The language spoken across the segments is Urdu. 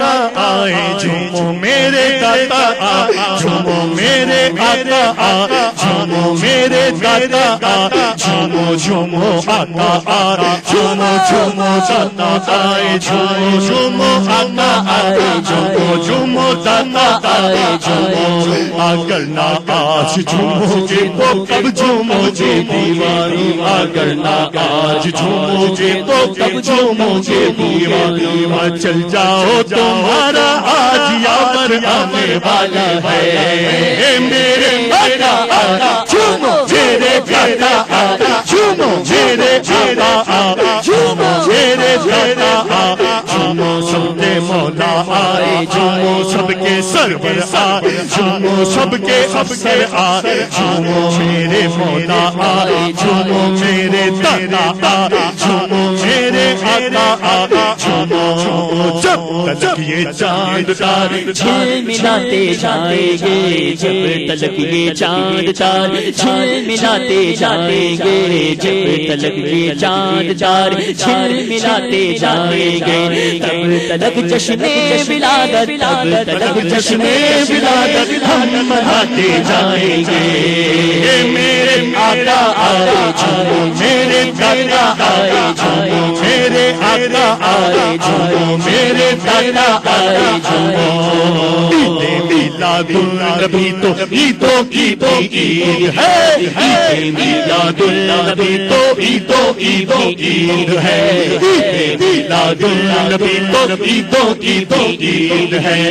آقا آئے جھومو میرے داتا جھومو میرے آقا جھومو میرے داتا جھومو جھومو آقا جھومو جھومو داتا آئے جھومو جھومو آقا آئے جھومو جھومو داتا آئے جھومو اگر نہ آج جھومو گے تو کب جھومو گے دیوانو اگر نہ آج جھومو گے تو کب جھومو گے دیوانو چل جاؤ تمہارا آج یاور آنے والا ہے میرے آقا جھومو میرے داتا جھومو میرے آقا جھومو میرے داتا جھومو سب کے مولا آئے جھومو سب کے سرور آئے جھومو سب کے افسر آئے جھومو میرے مولا آئے جھومو میرے داتا جھومو میرے آقا جھومو جب تلک یہ چاند تارے جھلملاتے جائیں گے جب تلک یہ چاند تارے جھلملاتے جائیں گے جب تلک یہ چاند تارے جھلملاتے جائیں گے تب تلک جشن ولادت تب تلک جشن ولادت ہم مناتے جائیں گے میرے آقا آئے جھومو میرے داتا آئے جھومو میرے آقا آئے جھومو میرے داتا آئے جھومو میلاد النبی تو عیدوں کی تو عید ہے میلاد النبی تو عیدوں کی تو عید ہے میلاد النبی تو عیدوں کی تو عید ہے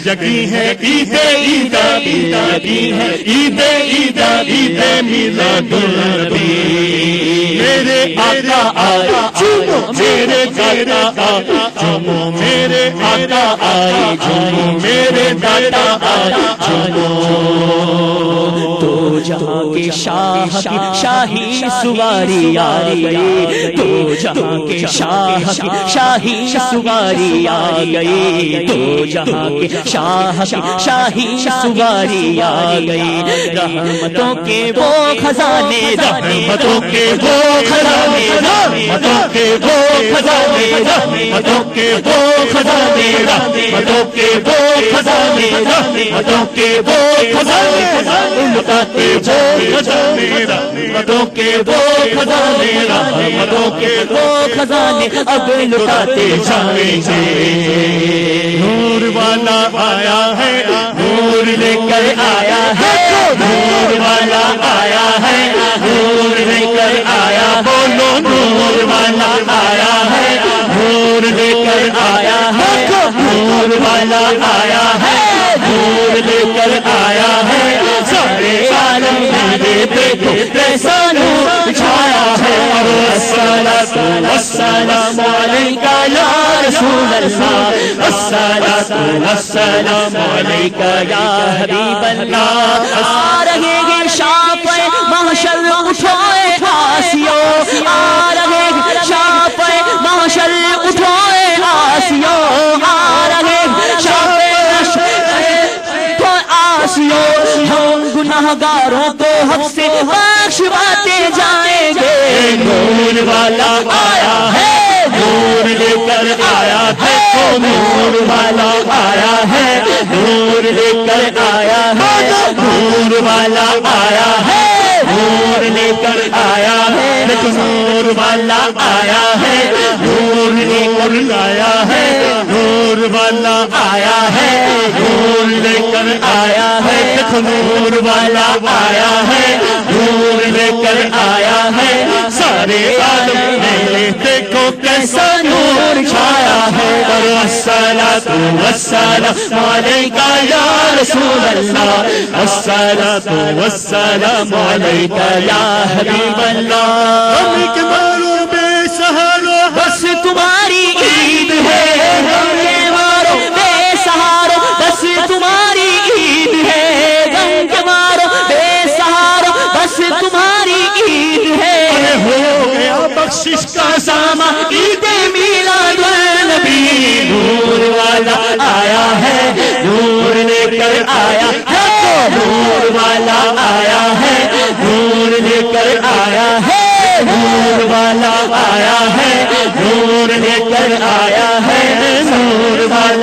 جگی ہے عید عید لگی ہے عید عید عید میلاد النبی میرے آقا آئے جھومو میرے داتا جھومو میرے آقا آئے جھومو میرے داتا آئے جھومو تو جہاں کے شاہ کی شاہی سواری آ گئی تو جہاں کے شاہ کی شاہی سواری آ گئی تو جہاں کے شاہ کی شاہی سواری آ گئی رحمتوں کے وہ خزانے رحمتوں کے وہ خزانے رحمتوں کے وہ خزانے رحمتوں کے وہ خزانے رحمتوں کے وہ خزانے رحمتوں کے وہ خزانے لٹاتے وہ خزانے رحمتوں کے وہ خزانے رحمتوں کے وہ خزانے اب لٹاتے جائیں گے نور والا آیا ہے نور لے کر آیا ہے نور والا آیا ہے نور لے کر آیا بولو نور والا آیا ہے نور لے کر آیا ہے نور والا آیا ہے نور لے کر آیا ہے سارے عالم میرے دیکھو کیسا نور چھایا ہے الصلاۃ والسلام علیکہ یا رسول اللہ الصلاۃ والسلام علیکہ یا حبیب اللہ آ رہے ہیں شاپ محشر اٹھائے آسیو آ رہے ہیں شاپ محشر اٹھائے آسیو آ رہے ہیں شاپ آسیو ہم گناہگاروں کو حق سے بخشواتے جائیں گے نور والا آیا ہے نور لے کر آیا ہے نور والا آیا ہے نور لے کر آیا ہے نور والا آیا ہے نور لے کر آیا ہے نور والا آیا ہے نور لے کر آیا ہے نور والا آیا ہے نور لے کر آیا ہے نور والا آیا ہے نور لے کر آیا ہے سارے عالم میں دیکھو کیسا نور چھایا ہے الصلاۃ والسلام علیکہ یا رسول اللہ الصلاۃ والسلام علیکہ یا حبیب اللہ کے مارو بے سہارو بس تمہاری عید ہے غم کے مارو بے سہارو بس تمہاری عید ہے غم کے مارو بے سہارو بس تمہاری عید ہے ہو گیا بخشش کا سامان عید میلاد النبی نور والا آیا ہے نور لے کر آیا ہے نور والا آیا ہے نور لے کر آیا ہے نور والا آیا ہے نور لے کر آیا ہے نور والا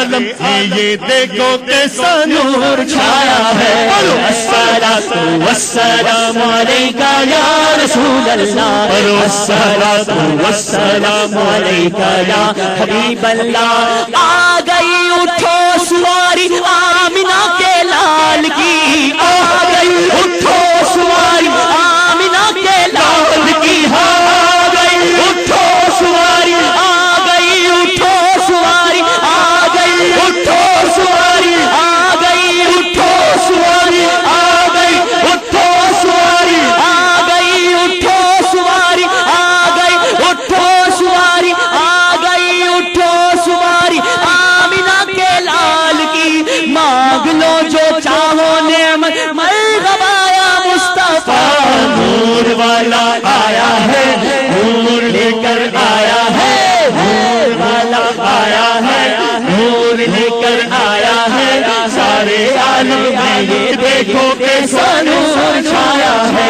عالم میں یہ دیکھو کیسا نور چھایا ہے. الصلاة والسلام علیکہ یا رسول اللہ، الصلاة والسلام علیکہ یا حبیب اللہ. آ گئی اٹھو سواری آمنہ کے لال کی، آ گئی اٹھو سواری آمنہ کے لال کی، آ گئی اٹھو سواری، آ گئی اٹھو سواری، آ گئی اٹھو سواری، آ گئی اٹھو سواری، آ گئی اٹھو سواری، آ گئی اٹھو سواری، آ گئی اٹھو سواری، آ گئی اٹھو سواری آمنہ کے لال کی. مانگ لو جو چاہو نعمت مرحبا یا مصطفیٰ. نور والا آیا ہے، نور لے کر آیا ہے، نور والا آیا ہے، نور لے کر آیا ہے. سارے عالم میں یہ دیکھو کیسا نور چھایا ہے.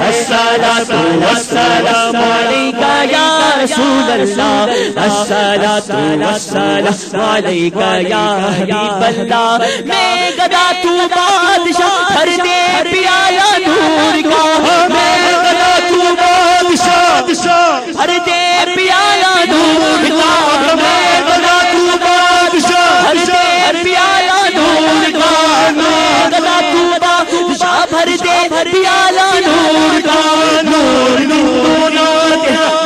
الصلاة والسلام علیکہ یا رسول اللہ، الصلاة والسلام علیکہ یا حبیب اللہ. میں گدا تو بادشاہ بھر دے پیالہ نور کا، میں گدا تو بادشاہ بھر دے پیالہ نور کا، میں گدا تو بادشاہ بھر دے پیالہ نور کا، میں گدا تو بادشاہ بھر دے پیالہ نور کا. نور نور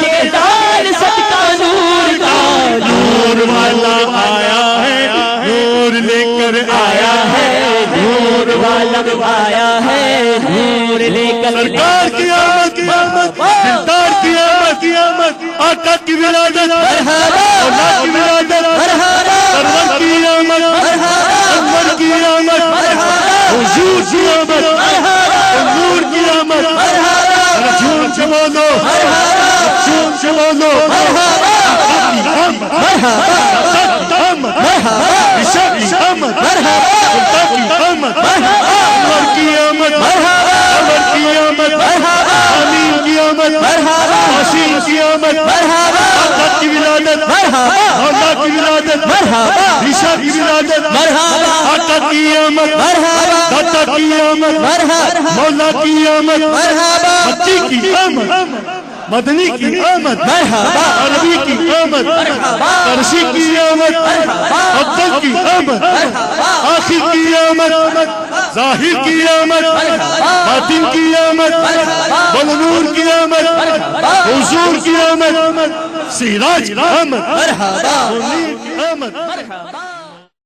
دیدار صدقہ نور کا. نور والا آیا ہے، نور لے کر آیا ہے. نور والا آیا ہے، نور لے کر سرکار کی آمد، دلدار کی آمد، آقا کی ولادت، مولا کی ولادت، سرور کی آمد، انور کی آمد، حضور کی آمد، نور کی آمد. جھوم سے بولو، جھوم سے بولو. آقا کی آمد، عشاء کی آمد، خدا کی آمد، انور کی آمد، عمر کی آمد، آمین کی آمد، حسین کی آمد، آقا کی ولادت، مولا کی ولادت، عشاء کی ولادت، آقا کی آمد، داتا کی آمد، مولا کی آمد، مکی کی آمد، مدنی کی آمد، عربی کی آمد، فارسی کی آمد، اول کی آمد، آخر کی آمد، ظاہر کی آمد، باطن کی آمد، بلنور کی آمد، حضور کی آمد، سراج کی آمد، منیر کی آمد.